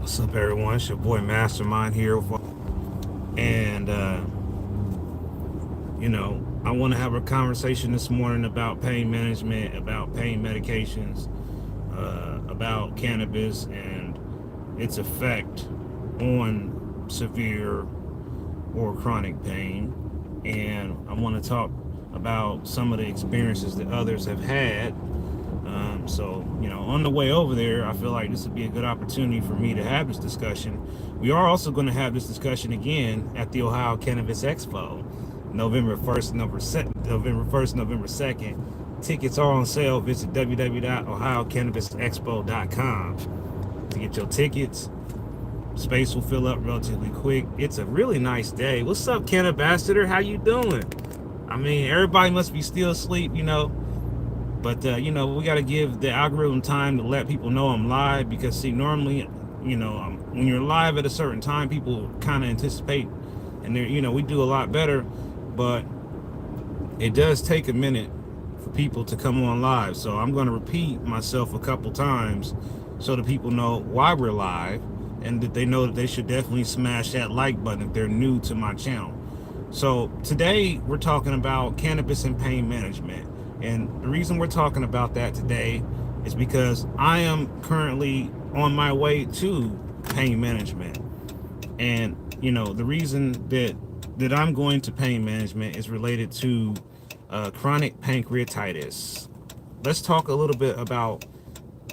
What's up, everyone? It's your boy Mastermind here, and I want to have a conversation this morning about pain management, about pain medications, about cannabis and its effect on severe or chronic pain, and I want to talk about some of the experiences that others have had. On the way over there, I feel like this would be a good opportunity for me to have this discussion. We are also going to have this discussion again at the Ohio Cannabis Expo, November 1st, November 2nd. Tickets are on sale. Visit www.ohiocannabisexpo.com to get your tickets. Space will fill up relatively quick. It's a really nice day. What's up, Ken Ambassador? How you doing? I mean, everybody must be still asleep, But, we got to give the algorithm time to let people know I'm live because, see, normally, when you're live at a certain time, people kind of anticipate and we do a lot better. But it does take a minute for people to come on live. So I'm going to repeat myself a couple times so that people know why we're live and that they know that they should definitely smash that like button if they're new to my channel. So today we're talking about cannabis and pain management. And the reason we're talking about that today is because I am currently on my way to pain management. And, the reason that I'm going to pain management is related to chronic pancreatitis. Let's talk a little bit about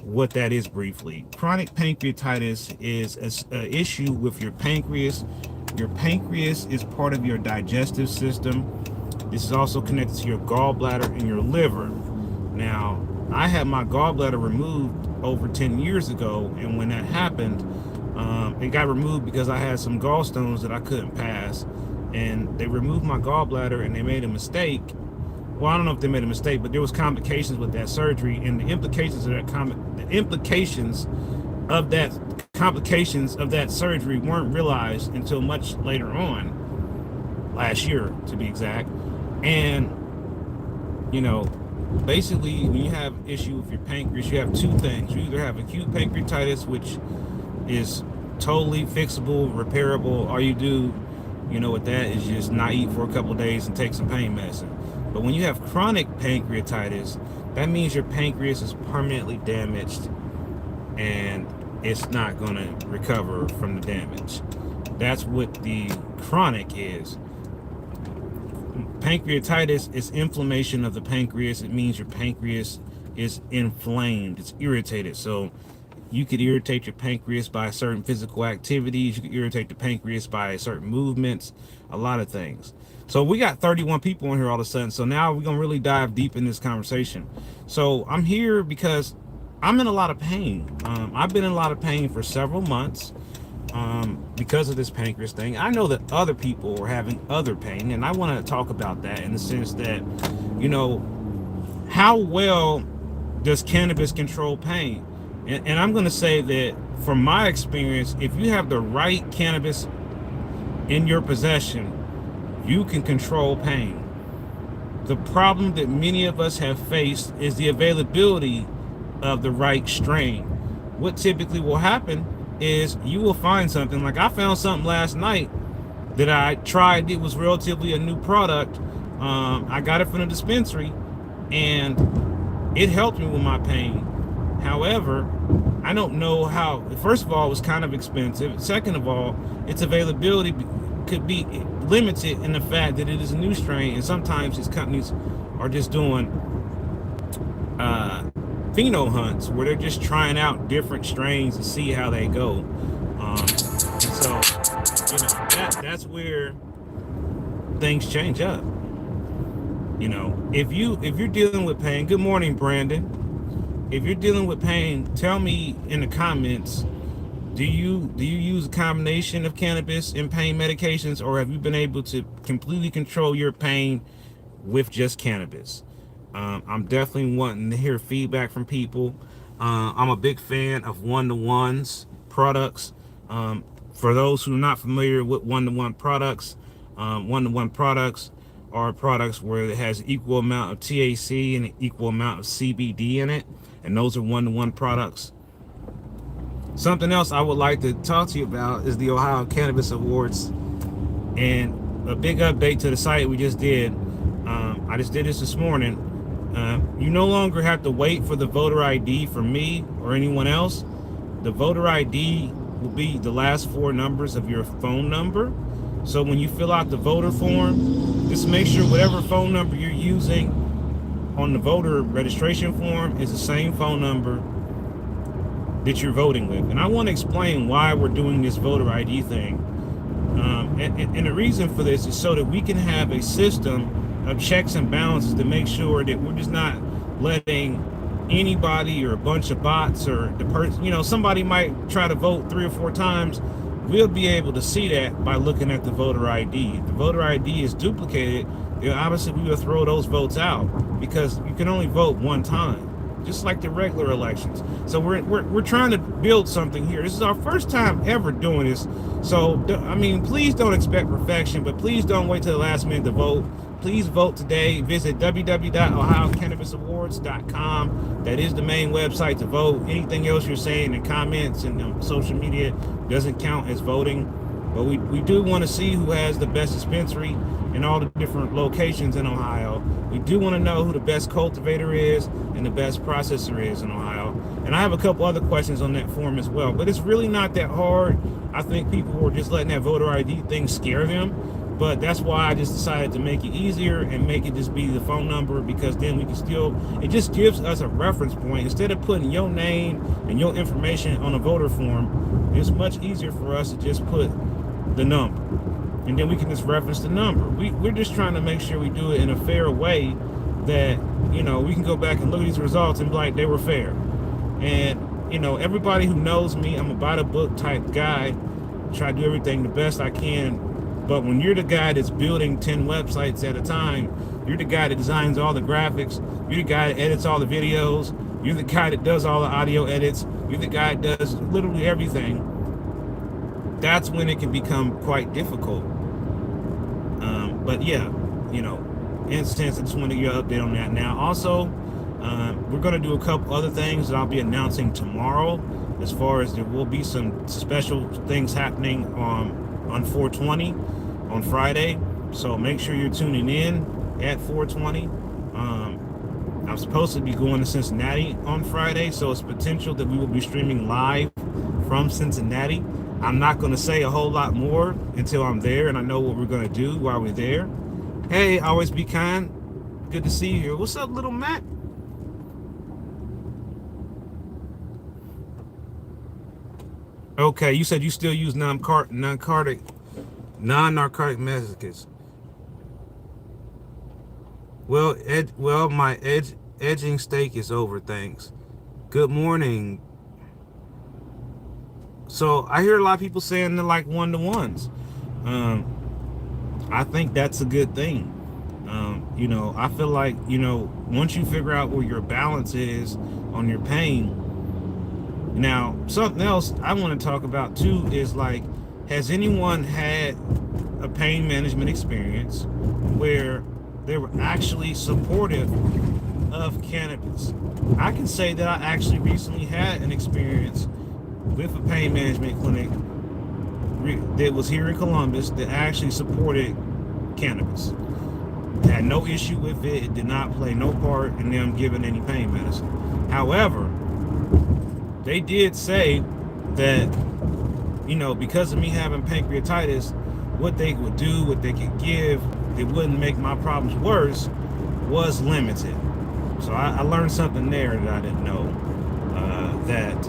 what that is briefly. Chronic pancreatitis is an issue with your pancreas. Your pancreas is part of your digestive system. This is also connected to your gallbladder and your liver. Now, I had my gallbladder removed over 10 years ago, and when that happened, it got removed because I had some gallstones that I couldn't pass, and they removed my gallbladder and they made a mistake. Well, I don't know if they made a mistake, but there was complications with that surgery, and the implications of that surgery weren't realized until much later on, last year to be exact. And basically, when you have issue with your pancreas, you have two things. You either have acute pancreatitis, which is totally fixable, repairable. All you do, with that is just not eat for a couple of days and take some pain medicine. But when you have chronic pancreatitis, that means your pancreas is permanently damaged and it's not going to recover from the damage. That's what the chronic is. Pancreatitis is inflammation of the pancreas. It means your pancreas is inflamed, it's irritated. So you could irritate your pancreas by certain physical activities. You could irritate the pancreas by certain movements, a lot of things. So we got 31 people in here all of a sudden. So now we're going to really dive deep in this conversation. So I'm here because I'm in a lot of pain. I've been in a lot of pain for several months because of this pancreas thing. I know that other people are having other pain, and I want to talk about that in the sense that, how well does cannabis control pain? And I'm going to say that from my experience, if you have the right cannabis in your possession, you can control pain. The problem that many of us have faced is the availability of the right strain. What typically will happen is you will find something. Like I found something last night that I tried. It was relatively a new product. I got it from the dispensary and it helped me with my pain. However, I don't know how. First of all, it was kind of expensive. Second of all, its availability could be limited in the fact that it is a new strain, and sometimes these companies are just doing pheno hunts where they're just trying out different strains to see how they go. And so, that's where things change up. If you're dealing with pain, good morning, Brandon. If you're dealing with pain, tell me in the comments, do you use a combination of cannabis and pain medications, or have you been able to completely control your pain with just cannabis? I'm definitely wanting to hear feedback from people. I'm a big fan of one-to-ones products. For those who are not familiar with one-to-one products are products where it has equal amount of THC and an equal amount of CBD in it, and those are one-to-one products. Something else I would like to talk to you about is the Ohio Cannabis Awards, and a big update to the site we just did. I just did this morning. You no longer have to wait for the voter ID from me or anyone else. The voter ID will be the last four numbers of your phone number. So when you fill out the voter form, just make sure whatever phone number you're using on the voter registration form is the same phone number that you're voting with. And I want to explain why we're doing this voter ID thing. And the reason for this is so that we can have a system of checks and balances to make sure that we're just not letting anybody or a bunch of bots or the person, somebody might try to vote 3 or 4 times. We'll be able to see that by looking at the voter ID. If the voter ID is duplicated, obviously we will throw those votes out, because you can only vote one time, just like the regular elections. So we're trying to build something here. This is our first time ever doing this. So, I mean, please don't expect perfection, but please don't wait till the last minute to vote. Please vote today. Visit www.ohiocannabisawards.com. That is the main website to vote. Anything else you're saying in comments and social media doesn't count as voting. But we do want to see who has the best dispensary in all the different locations in Ohio. We do want to know who the best cultivator is and the best processor is in Ohio. And I have a couple other questions on that form as well. But it's really not that hard. I think people were just letting that voter ID thing scare them. But that's why I just decided to make it easier and make it just be the phone number, because then we can still, it just gives us a reference point. Instead of putting your name and your information on a voter form, it's much easier for us to just put the number. And then we can just reference the number. We're just trying to make sure we do it in a fair way that, we can go back and look at these results and be like, they were fair. And, everybody who knows me, I'm a by the book type guy, try to do everything the best I can. But when you're the guy that's building 10 websites at a time, you're the guy that designs all the graphics, you're the guy that edits all the videos, you're the guy that does all the audio edits, you're the guy that does literally everything, that's when it can become quite difficult. But yeah, in a sense, I just want to give you an update on that now. Also, we're going to do a couple other things that I'll be announcing tomorrow, as far as there will be some special things happening on 420 on Friday. So make sure you're tuning in at 420. I'm supposed to be going to Cincinnati on Friday, so it's potential that we will be streaming live from Cincinnati. I'm not going to say a whole lot more until I'm there and I know what we're going to do while we're there. Hey, always be kind. Good to see you here. What's up, little Matt? Okay, you said you still use non-narcotic messages. Well, my edging steak is over, thanks. Good morning. So I hear a lot of people saying they're like one-to-ones. I think that's a good thing. I feel like, once you figure out where your balance is on your pain. Now, something else I want to talk about too is, like, has anyone had a pain management experience where they were actually supportive of cannabis? I can say that I actually recently had an experience with a pain management clinic that was here in Columbus that actually supported cannabis. Had no issue with it. It did not play no part in them giving any pain medicine. However, they did say that, because of me having pancreatitis, what they would do, what they could give that wouldn't make my problems worse was limited. So I learned something there that I didn't know. That,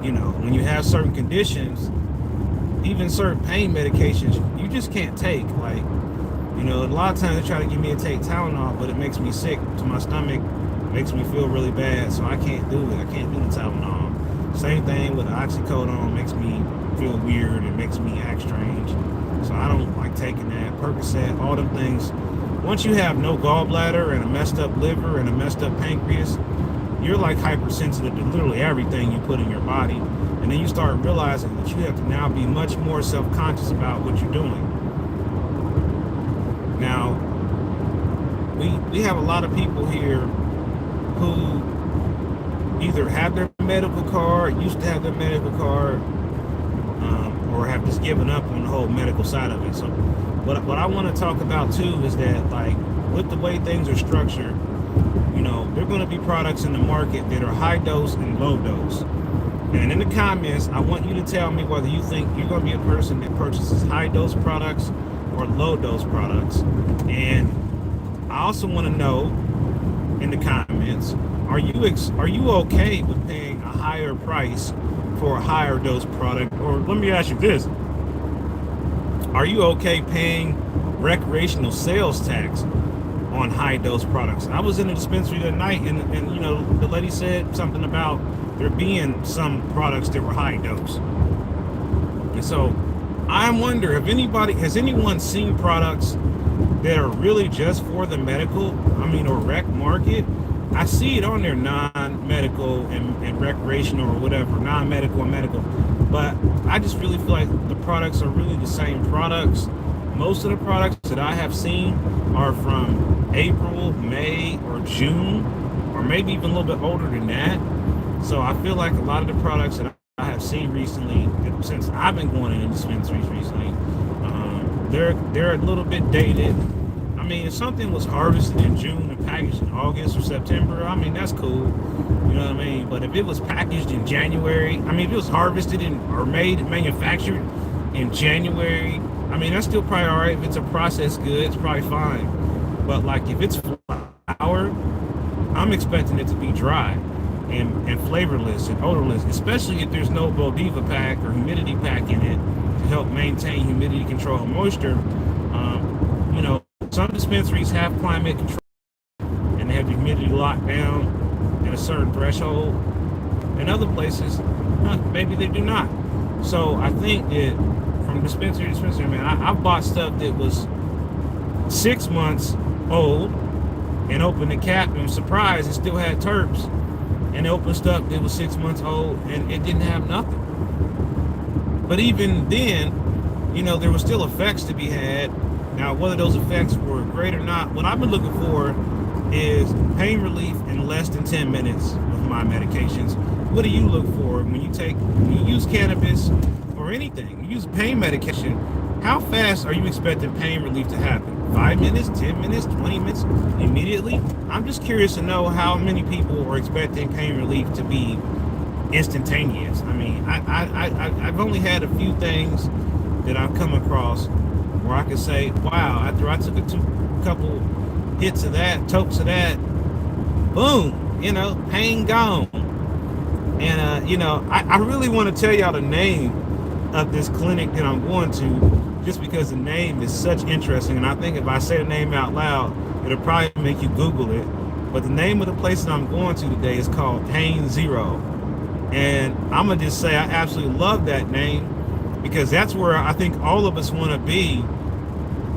when you have certain conditions, even certain pain medications, you just can't take. Like, a lot of times they try to get me to take Tylenol, but it makes me sick to my stomach, makes me feel really bad, so I can't do it. I can't do the Tylenol. Same thing with the oxycodone, makes me feel weird, it makes me act strange. So I don't like taking that. Percocet, all them things. Once you have no gallbladder and a messed up liver and a messed up pancreas, you're like hypersensitive to literally everything you put in your body. And then you start realizing that you have to now be much more self-conscious about what you're doing. Now, we have a lot of people here who either have their medical card, used to have the medical card, or have just given up on the whole medical side of it. So what I want to talk about too is that, like, with the way things are structured, there are going to be products in the market that are high dose and low dose. And in the comments, I want you to tell me whether you think you're going to be a person that purchases high dose products or low dose products. And I also want to know in the comments, are you okay with paying a higher price for a higher dose product? Or let me ask you this: are you okay paying recreational sales tax on high dose products? I was in a dispensary that night, and the lady said something about there being some products that were high dose. And so I wonder if has anyone seen products that are really just for the medical, or rec market? I see it on there, non-medical and recreational or whatever, non-medical and medical. But I just really feel like the products are really the same products. Most of the products that I have seen are from April, May, or June, or maybe even a little bit older than that. So I feel like a lot of the products that I have seen recently, since I've been going in dispensaries recently, they're a little bit dated. If something was harvested in June and packaged in August or September, that's cool. You know what I mean? But if it was packaged in January, if it was harvested or manufactured in January, that's still probably all right. If it's a processed good, it's probably fine. But like if it's flour, I'm expecting it to be dry and flavorless and odorless, especially if there's no Godiva pack or humidity pack in it to help maintain humidity control and moisture. Some dispensaries have climate control and they have the humidity locked down at a certain threshold. And other places, maybe they do not. So I think that from dispensary to dispensary, man, I bought stuff that was 6 months old and opened the cap and was surprised it still had terps. And they opened stuff that was 6 months old and it didn't have nothing. But even then, there were still effects to be had. Now, whether those effects were great or not, what I've been looking for is pain relief in less than 10 minutes with my medications. What do you look for when you use cannabis or anything? You use pain medication. How fast are you expecting pain relief to happen? 5 minutes, 10 minutes, 20 minutes, immediately? I'm just curious to know how many people are expecting pain relief to be instantaneous. I've only had a few things that I've come across where I could say, wow, after I took a couple hits of that, tokes of that, boom, pain gone. And, I really want to tell y'all the name of this clinic that I'm going to, just because the name is such interesting. And I think if I say the name out loud, it'll probably make you Google it. But the name of the place that I'm going to today is called Pain Zero. And I'm going to just say I absolutely love that name, because that's where I think all of us want to be,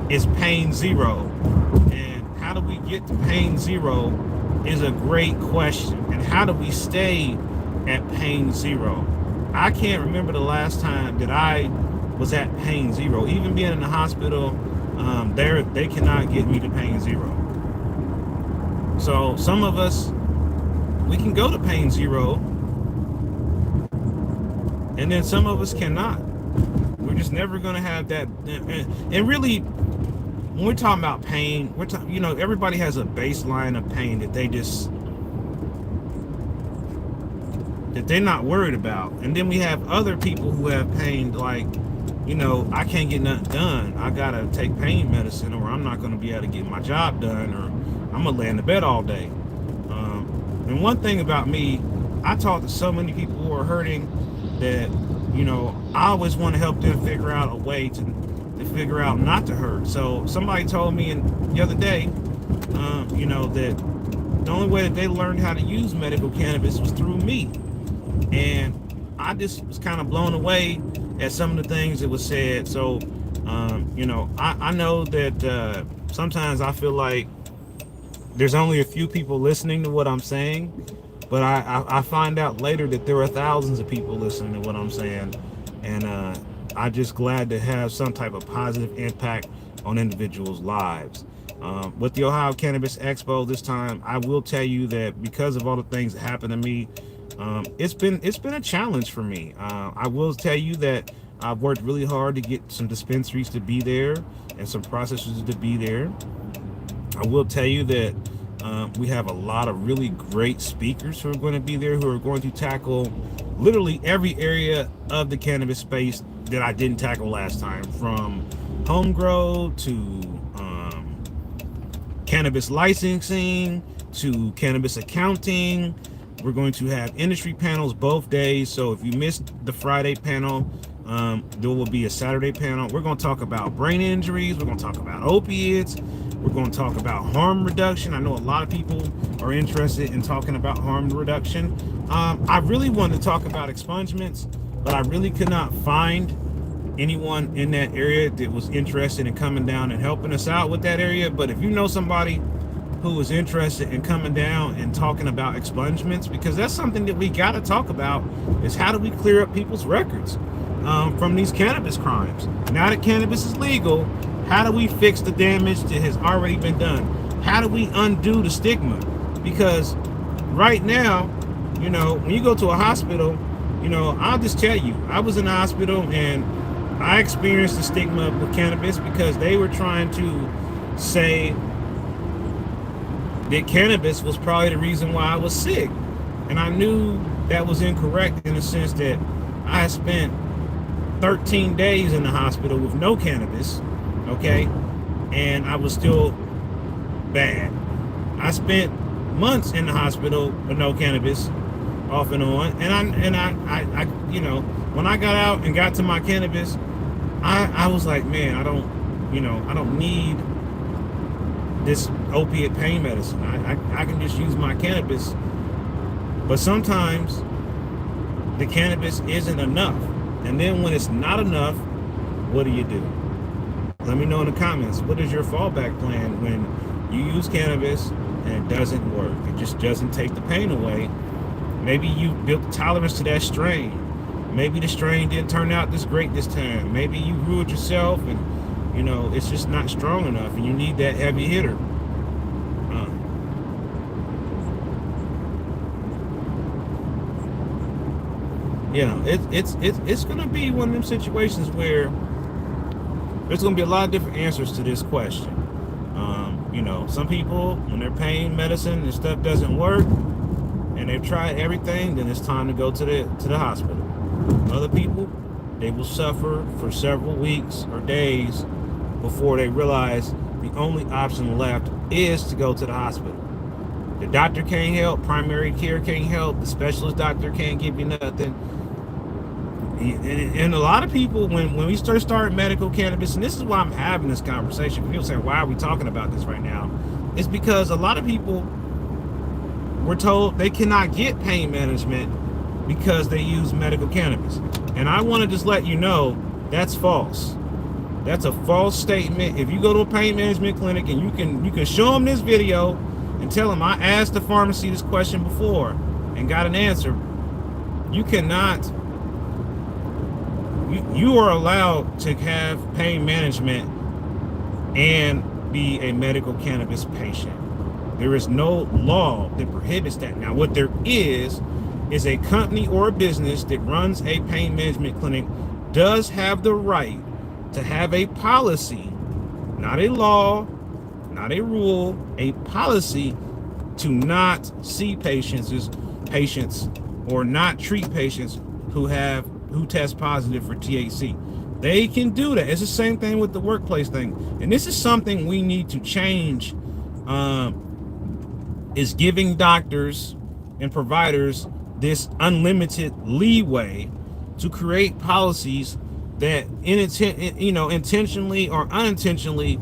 is Pain Zero. And how do we get to Pain Zero is a great question. And how do we stay at Pain Zero? I can't remember the last time that I was at Pain Zero. Even being in the hospital, they cannot get me to Pain Zero. So some of us, we can go to Pain Zero, and then some of us cannot. We're just never going to have that. And really, when we're talking about pain, we're talking, everybody has a baseline of pain that they're not worried about. And then we have other people who have pain like, I can't get nothing done. I got to take pain medicine, or I'm not going to be able to get my job done, or I'm going to lay in the bed all day. And one thing about me, I talk to so many people who are hurting that, I always want to help them figure out a way to figure out not to hurt. So somebody told me the other day, that the only way that they learned how to use medical cannabis was through me. And I just was kind of blown away at some of the things that was said. So, I know that sometimes I feel like there's only a few people listening to what I'm saying, but I find out later that there are thousands of people listening to what I'm saying. And I'm just glad to have some type of positive impact on individuals' lives. With the Ohio Cannabis Expo this time, I will tell you that because of all the things that happened to me, It's been a challenge for me. I will tell you that I've worked really hard to get some dispensaries to be there and some processors to be there. I will tell you that we have a lot of really great speakers who are going to be there, who are going to tackle literally every area of the cannabis space that I didn't tackle last time, from home grow to cannabis licensing to cannabis accounting. We're going to have industry panels both days. So if you missed the Friday panel, there will be a Saturday panel. We're going to talk about brain injuries. We're going to talk about opiates. We're going to talk about harm reduction. I know a lot of people are interested in talking about harm reduction. I really wanted to talk about expungements, but I really could not find anyone in that area that was interested in coming down and helping us out with that area. But if you know somebody who is interested in coming down and talking about expungements, because that's something that we got to talk about, is how do we clear up people's records from these cannabis crimes? Now that cannabis is legal, how do we fix the damage that has already been done? How do we undo the stigma? Because right now, you know, when you go to a hospital, you know, I'll just tell you, I was in the hospital and I experienced the stigma with cannabis because they were trying to say that cannabis was probably the reason why I was sick. And I knew that was incorrect in the sense that I spent 13 days in the hospital with no cannabis, okay? And I was still bad. I spent months in the hospital with no cannabis, off and on. And I you know, when I got out and got to my cannabis, I was like, man, I don't need this opiate pain medicine. I can just use my cannabis. But sometimes the cannabis isn't enough. And then when it's not enough, what do? Let me know in the comments. What is your fallback plan when you use cannabis and it doesn't work? It just doesn't take the pain away. Maybe you built tolerance to that strain. Maybe the strain didn't turn out this great this time. Maybe you grew it yourself and, you know, it's just not strong enough and you need that heavy hitter. You know, it's going to be one of them situations where there's going to be a lot of different answers to this question. You know, some people, when their pain medicine and stuff doesn't work and they've tried everything, then it's time to go to the hospital. Other people, they will suffer for several weeks or days before they realize the only option left is to go to the hospital. The doctor can't help, primary care can't help, the specialist doctor can't give you nothing. And a lot of people, when we start medical cannabis, and this is why I'm having this conversation, people say, why are we talking about this right now? It's because a lot of people were told they cannot get pain management because they use medical cannabis. And I want to just let you know that's false. That's a false statement. If you go to a pain management clinic and you can show them this video and tell them I asked the pharmacy this question before and got an answer, you cannot. You are allowed to have pain management and be a medical cannabis patient. There is no law that prohibits that. Now, what there is a company or a business that runs a pain management clinic does have the right to have a policy, not a law, not a rule, a policy to not see patients or not treat patients who test positive for THC. They can do that. It's the same thing with the workplace thing. And this is something we need to change, is giving doctors and providers this unlimited leeway to create policies that intentionally or unintentionally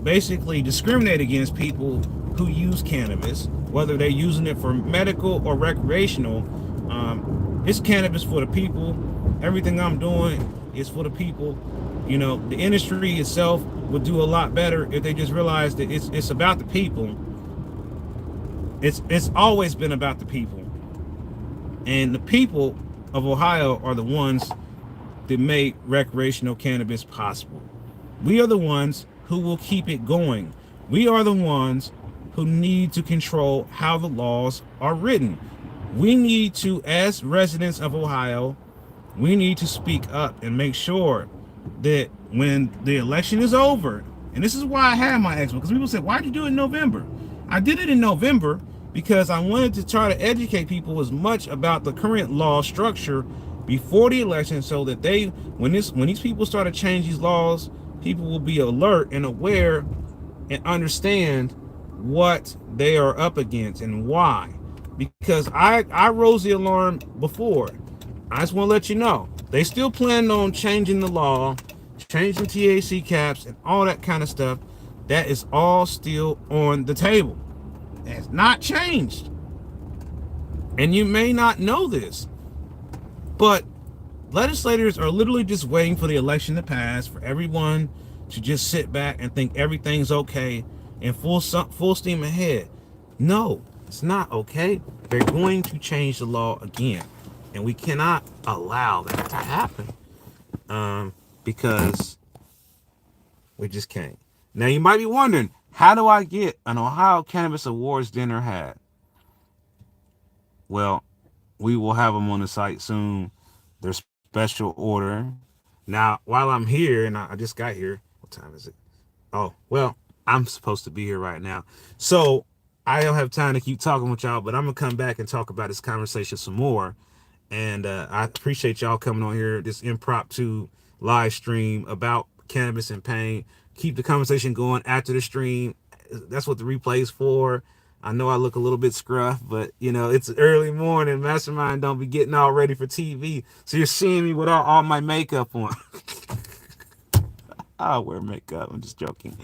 basically discriminate against people who use cannabis, whether they're using it for medical or recreational. It's cannabis for the people. Everything I'm doing is for the people. You know, the industry itself would do a lot better if they just realized that it's about the people. It's always been about the people. And the people of Ohio are the ones that make recreational cannabis possible. We are the ones who will keep it going. We are the ones who need to control how the laws are written. We need to, as residents of Ohio, we need to speak up and make sure that when the election is over, and this is why I had my expo, because people said, why'd you do it in November? I did it in November because I wanted to try to educate people as much about the current law structure before the election, so that when these people start to change these laws, people will be alert and aware and understand what they are up against and why. Because I rose the alarm before. I just want to let you know, they still plan on changing the law, changing THC caps and all that kind of stuff. That is all still on the table. It's not changed. And you may not know this, but legislators are literally just waiting for the election to pass, for everyone to just sit back and think everything's okay and full steam ahead. No, it's not okay. They're going to change the law again, and we cannot allow that to happen, because we just can't. Now, you might be wondering, how do I get an Ohio Cannabis Awards dinner hat? Well, we will have them on the site soon. They're special order. Now, while I'm here, and I just got here, what time is it? Oh, well, I'm supposed to be here right now. So I don't have time to keep talking with y'all, but I'm going to come back and talk about this conversation some more. And I appreciate y'all coming on here, this impromptu live stream about cannabis and pain. Keep the conversation going after the stream. That's what the replay is for. I know I look a little bit scruff, but it's early morning. Mastermind don't be getting all ready for TV. So you're seeing me with all my makeup on. I'll wear makeup. I'm just joking.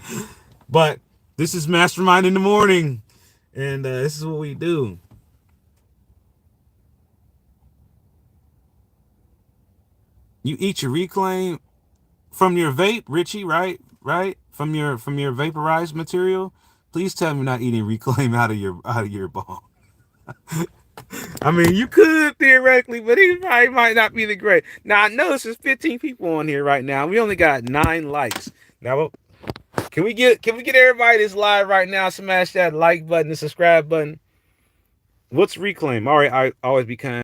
But this is Mastermind in the morning. And this is what we do. You eat your reclaim from your vape, Richie, right? Right? From your vaporized material. Please tell me you're not eating reclaim out of your ball. I mean, you could theoretically, but it probably might not be the great. Now I notice there's 15 people on here right now. We only got 9 likes. Now, can we get everybody that's live right now? Smash that like button, the subscribe button. What's reclaim? All right, I always be kind.